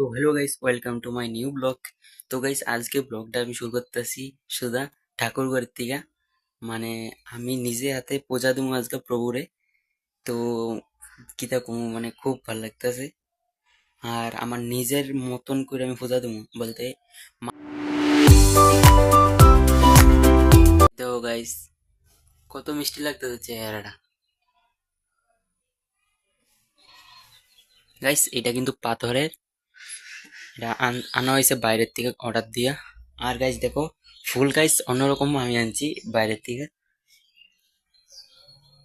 তো hello guys, welcome to my new blog. তো guys, আজকে ব্লগটা আমি শুরু করতেছি সুধা ঠাকুরঘরের থেকে। মানে আমি নিজে হাতে পূজা দেবো আজকে প্রভুরে। তো কিতা কমু, মানে খুব ভালো লাগতেছে। আর আমার নিজের মতন করে আমি পূজা দেবো বলতে তো গাইস, কত মিষ্টি লাগতেছে চেহারাটা। গাইস, এটা কিন্তু পাথরের। এটা আনা হয়েছে বাইরের থেকে অর্ডার দিয়া। আর গাইস দেখো, ফুল গাইস অন্যরকম আমি আনছি বাইরের থেকে।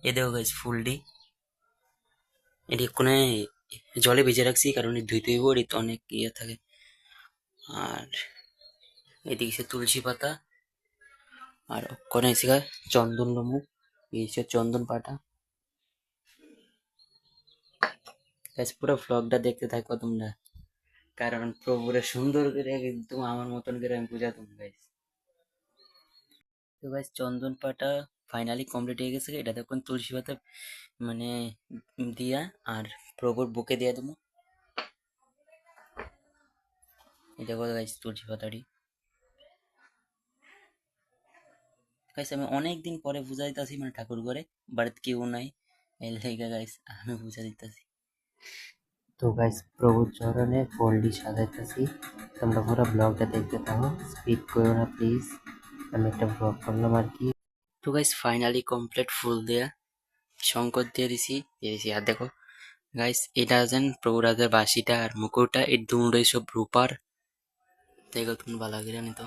এ দেখো গাইস, ফুলটি এটি কোনে জলে ভিজে রাখছি, কারণ ধুইতে হইব, এটি তো অনেক ইয়ে থাকে। আর এদিকে সে তুলসী পাতা, আর কোনে এসে চন্দন লমু, এই সে চন্দন পাতা। গাইস, পুরো ব্লগটা দেখতে থাকো তোমরা, কারণ প্রভুরে সুন্দর করে কিন্তু আমার মতন করে আমি পূজা তুমি গাইস। তো গাইস, চন্দন পাতা ফাইনালি কমপ্লিট হয়ে গেছে। এটা দেখুন তুলসী পাতা মানে দিয়া, আর প্রভুর বুকে দিয়ে দেবো। এই দেখো গাইস, তুলসী পাতাটি। গাইস, আমি অনেক দিন পরে পূজা দিতেছি, মানে ঠাকুর ঘরে, বাড়িতে কেউ নাই, এই লেগা গাইস আমি পূজা দিতেছি। তো গাইস, প্রভুর চরণে ফুলটি সাজাইতেছি। তোমরা পুরো ব্লগটা দেখতে থাকো, স্কিপ করো না প্লিজ। আমি একটা ব্লগ করলাম আর কি। তো গাইস, ফাইনালি কমপ্লিট ফুল দেয়া, শঙ্কর দিয়ে দিছি। আর দেখো গাইস, এটা যেন প্রভু রাজার বাসিটা আর মুকুটটা, এই দুটোই সব রূপার। দেখো তুমি ভালো করে নি তো,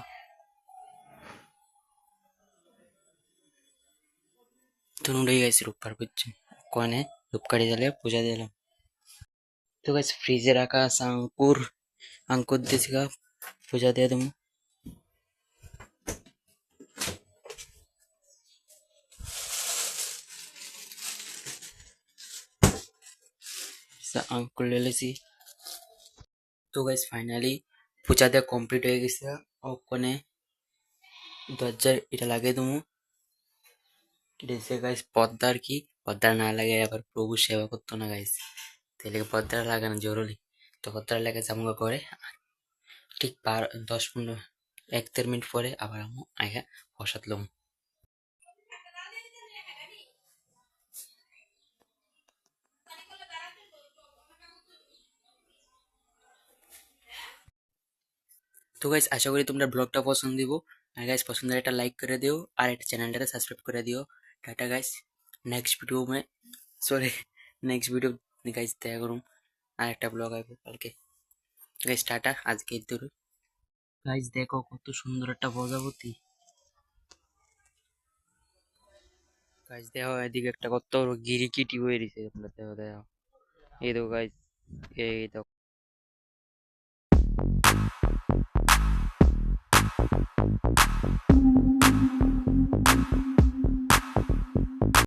দুটোই গাইস রূপার, বুঝছো? কনে রূপকাঠি দিলে পূজা দিলাম। তো গাইস, ফ্রিজে রাখা আছে আঙ্কুর দিয়েছি গা, পূজা দিয়ে দেবো। আঙ্কুর লেলেছি। তো গাইস, ফাইনালি পূজা দেওয়া কমপ্লিট হয়ে গেছে। ওখানে দরজার এটা লাগিয়ে দেবো। এটা হচ্ছে গাইস পর্দা আর কি। পর্দা না লাগে আবার প্রভু সেবা করতো না গাইস, তাহলে পর্দাটা লাগানো জরুরি। তো পর্দাটা লাগে জামগা করে, ঠিক 10-15 1-1.5 মিনিট পরে আবার আমি আইগা প্রসাদ লম। তো গাইস, আশা করি তোমরা ব্লগটা পছন্দ দিব। আর গাইস, পছন্দ হলে একটা লাইক করে দিও, আর একটা চ্যানেলটাকে সাবস্ক্রাইব করে দিও। টাটা গাইস, নেক্সট ভিডিও মে সরি নেক্সট ভিডিও গাইস দেখা করুম। আর একটা ব্লগ আইবো কালকে। গাইস টাটা, আজকে দূর। গাইস দেখো কত সুন্দর একটা প্রজাপতি। গাইস দেখো, এদিকে একটা কত বড় গিরিকিটি হয়ে রয়েছে, তোমরা দেখো দেখো। এই দেখো গাইস, এই দেখো।